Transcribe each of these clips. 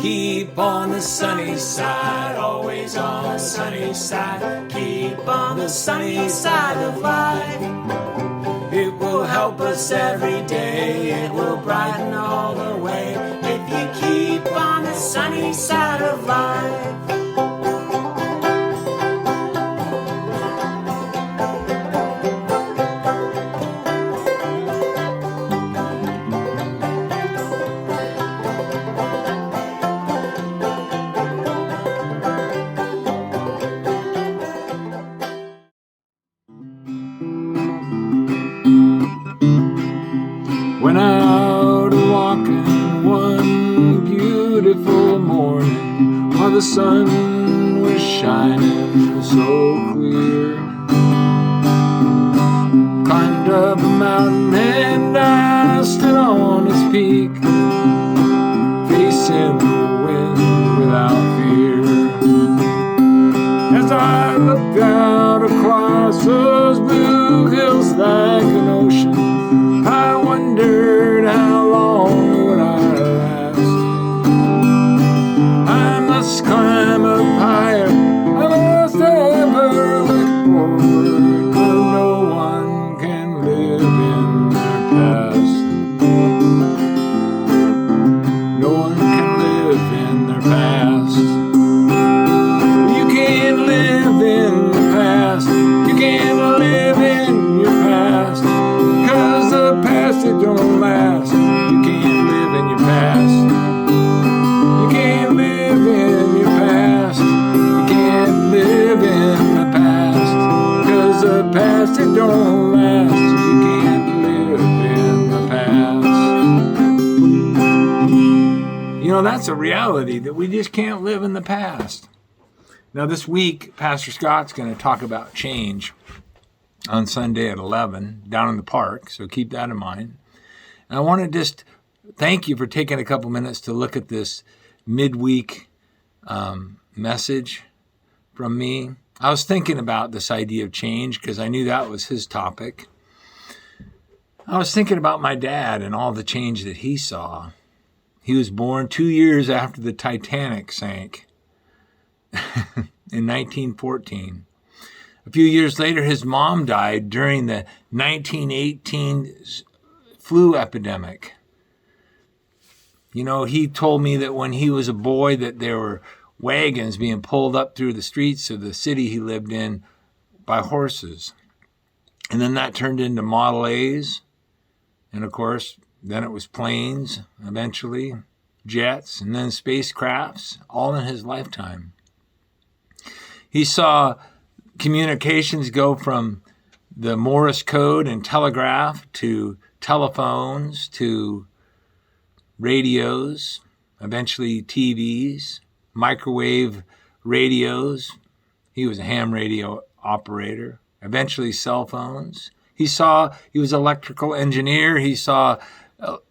Keep on the sunny side, always on the sunny side. Keep on the sunny side of life. It will help us every day, it will brighten all the way. If you keep on the sunny side of life. Went out walking one beautiful morning while the sun was shining so clear. Climbed up a mountain and I stood on its peak, facing the wind without fear. As I looked out across those blue hills like an ocean, I wondered how long would I last. I must climb up higher, I must ever look forward, for no one can live in their past. No one can live in their past. You can't live in the past. You can't live in your past, 'cause the past, it don't last. You can't live in your past. You can't live in your past. You can't live in the past, 'cause the past, it don't last. You can't live in the past. You know, that's a reality, that we just can't live in the past. Now this week, Pastor Scott's going to talk about change on Sunday at 11 down in the park, so keep that in mind. And I want to just thank you for taking a couple minutes to look at this midweek message from me. I was thinking about this idea of change because I knew that was his topic. I was thinking about my dad and all the change that he saw. He was born 2 years after the Titanic sank in 1914. A few years later, his mom died during the 1918 flu epidemic. You know, he told me that when he was a boy that there were wagons being pulled up through the streets of the city he lived in by horses. And then that turned into Model A's. And of course, then it was planes, eventually jets, and then spacecrafts, all in his lifetime. He saw communications go from the Morse code and telegraph to telephones to radios, eventually TVs, microwave radios. He was a ham radio operator, eventually cell phones. He was an electrical engineer. He saw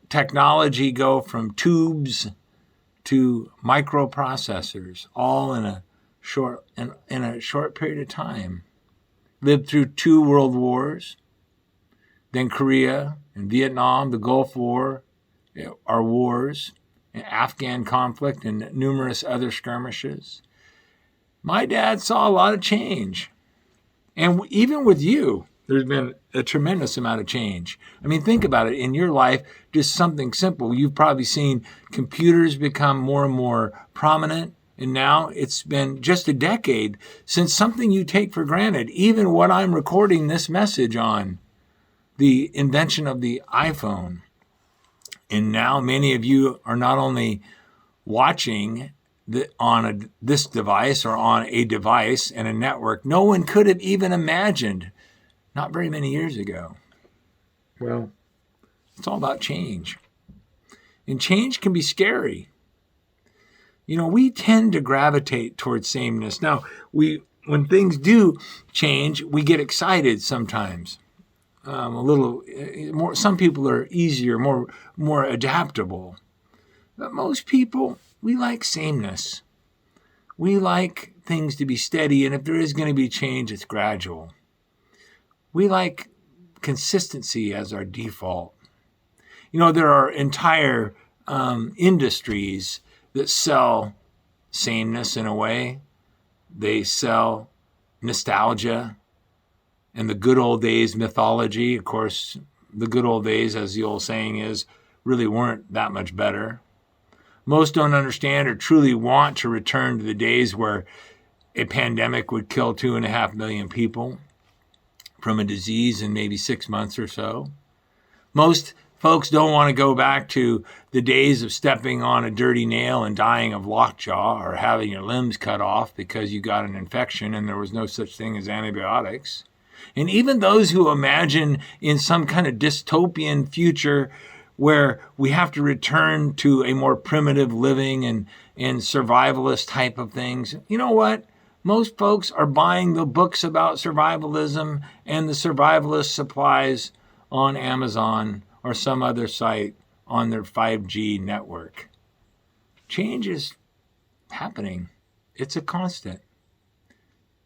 technology go from tubes to microprocessors, all in a short period of time. Lived through 2 world wars, then Korea and Vietnam, the Gulf War, our wars, and Afghan conflict, and numerous other skirmishes. My dad saw a lot of change. And even with you, there's been a tremendous amount of change. I mean, think about it. In your life, just something simple. You've probably seen computers become more and more prominent. And now it's been just a decade since something you take for granted, even what I'm recording this message on, the invention of the iPhone. And now many of you are not only watching on this device or on a device and a network no one could have even imagined not very many years ago. Well, it's all about change. And change can be scary. You know, we tend to gravitate towards sameness. Now, when things do change, we get excited sometimes. A little more. Some people are easier, more adaptable. But most people, we like sameness. We like things to be steady, and if there is going to be change, it's gradual. We like consistency as our default. You know, there are entire industries that sell sameness in a way. They sell nostalgia and the good old days mythology. Of course, the good old days, as the old saying is, really weren't that much better. Most don't understand or truly want to return to the days where a pandemic would kill 2.5 million people from a disease in maybe 6 months or so. Most folks don't want to go back to the days of stepping on a dirty nail and dying of lockjaw or having your limbs cut off because you got an infection and there was no such thing as antibiotics. And even those who imagine in some kind of dystopian future where we have to return to a more primitive living and survivalist type of things, you know what? Most folks are buying the books about survivalism and the survivalist supplies on Amazon or some other site on their 5G network. Change is happening. It's a constant.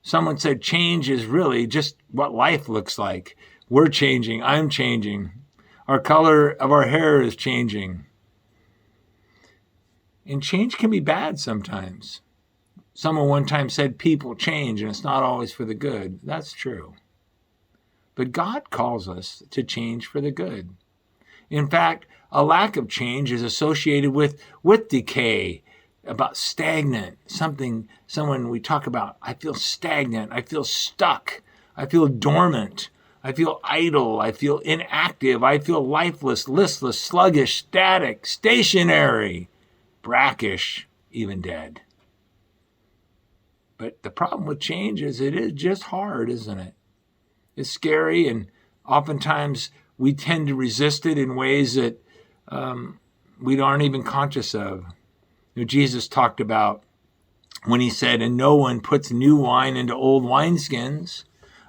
Someone said change is really just what life looks like. We're changing. I'm changing. Our color of our hair is changing. And change can be bad sometimes. Someone one time said people change and it's not always for the good. That's true. But God calls us to change for the good. In fact, a lack of change is associated with decay, about stagnant, someone we talk about, I feel stagnant, I feel stuck, I feel dormant, I feel idle, I feel inactive, I feel lifeless, listless, sluggish, static, stationary, brackish, even dead. But the problem with change is it is just hard, isn't it? It's scary, and oftentimes we tend to resist it in ways that we aren't even conscious of. You know, Jesus talked about when he said, and no one puts new wine into old wineskins,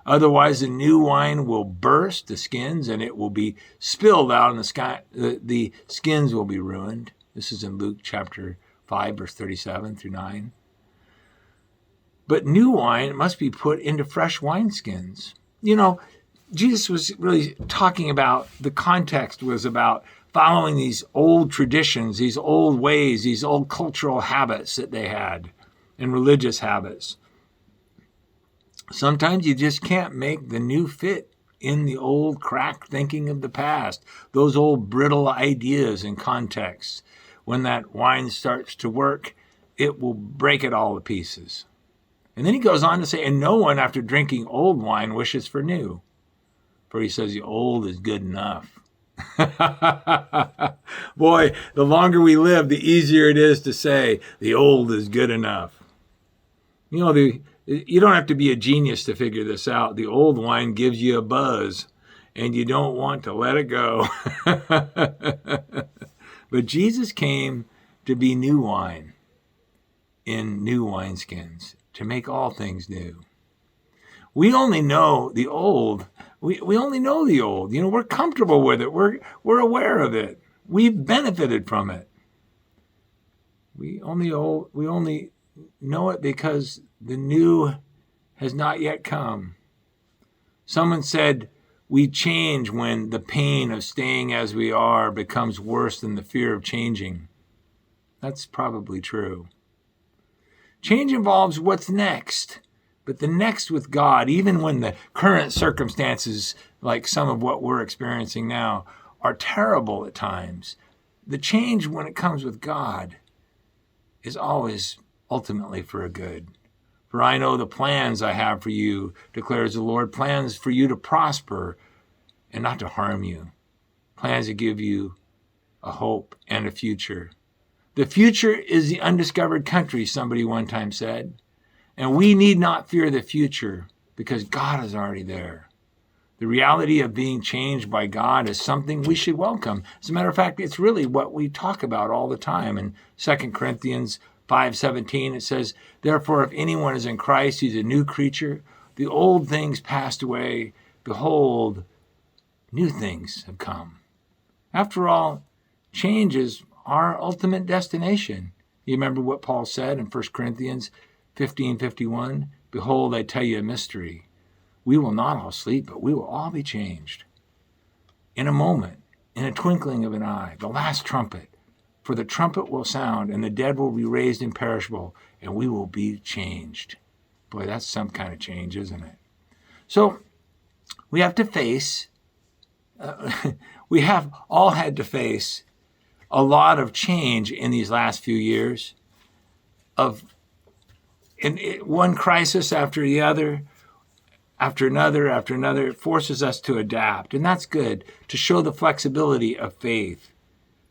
otherwise the new wine will burst the skins and it will be spilled out in the sky. The skins will be ruined. This is in Luke chapter 5, verse 37 through 9. But new wine must be put into fresh wineskins. You know, Jesus was really talking about, the context was about following these old traditions, these old ways, these old cultural habits that they had and religious habits. Sometimes you just can't make the new fit in the old cracked thinking of the past, those old brittle ideas and contexts. When that wine starts to work, it will break it all to pieces. And then he goes on to say, and no one after drinking old wine wishes for new, for he says the old is good enough. Boy, the longer we live, the easier it is to say the old is good enough. You know, you don't have to be a genius to figure this out. The old wine gives you a buzz, and you don't want to let it go. But Jesus came to be new wine in new wineskins, to make all things new. We only know the old. We only know the old. You know, we're comfortable with it. We're aware of it. We've benefited from it. We only know it because the new has not yet come. Someone said we change when the pain of staying as we are becomes worse than the fear of changing. That's probably true. Change involves what's next. But the next with God, even when the current circumstances, like some of what we're experiencing now, are terrible at times, the change when it comes with God is always ultimately for a good. For I know the plans I have for you, declares the Lord, plans for you to prosper and not to harm you, plans to give you a hope and a future. The future is the undiscovered country, somebody one time said. And we need not fear the future because God is already there. The reality of being changed by God is something we should welcome. As a matter of fact, it's really what we talk about all the time. In 2 Corinthians 5:17, it says, therefore, if anyone is in Christ, he's a new creature. The old things passed away. Behold, new things have come. After all, change is our ultimate destination. You remember what Paul said in 1 Corinthians 15:51, behold, I tell you a mystery. We will not all sleep, but we will all be changed. In a moment, in a twinkling of an eye, the last trumpet, For the trumpet will sound, and the dead will be raised imperishable, and we will be changed. Boy, that's some kind of change, isn't it? So we have to face, we have all had to face a lot of change in these last few years, of one crisis after the other, after another, it forces us to adapt. And that's good, to show the flexibility of faith.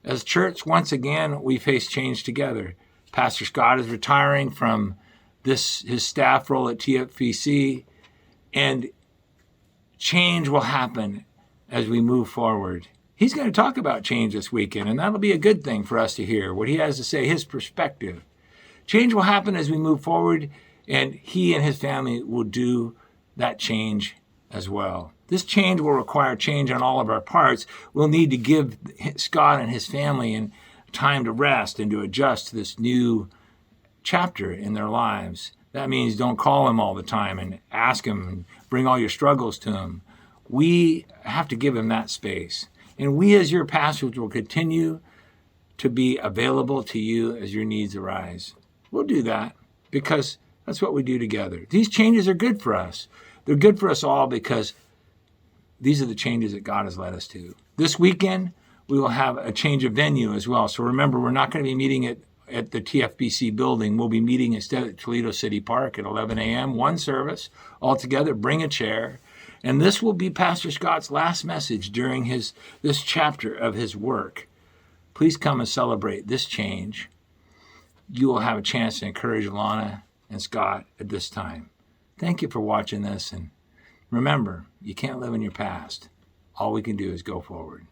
As church, once again, we face change together. Pastor Scott is retiring from his staff role at TFBC, and change will happen as we move forward. He's going to talk about change this weekend, and that'll be a good thing for us to hear what he has to say, his perspective. Change will happen as we move forward, and he and his family will do that change as well. This change will require change on all of our parts. We'll need to give Scott and his family time to rest and to adjust to this new chapter in their lives. That means don't call him all the time and ask him and bring all your struggles to him. We have to give him that space. And we as your pastors will continue to be available to you as your needs arise. We'll do that because that's what we do together. These changes are good for us. They're good for us all because these are the changes that God has led us to. This weekend, we will have a change of venue as well. So remember, we're not going to be meeting at the TFBC building. We'll be meeting instead at Toledo City Park at 11 a.m., one service all together. Bring a chair. And this will be Pastor Scott's last message during this chapter of his work. Please come and celebrate this change. You will have a chance to encourage Lana and Scott at this time. Thank you for watching this, and remember, you can't live in your past. All we can do is go forward.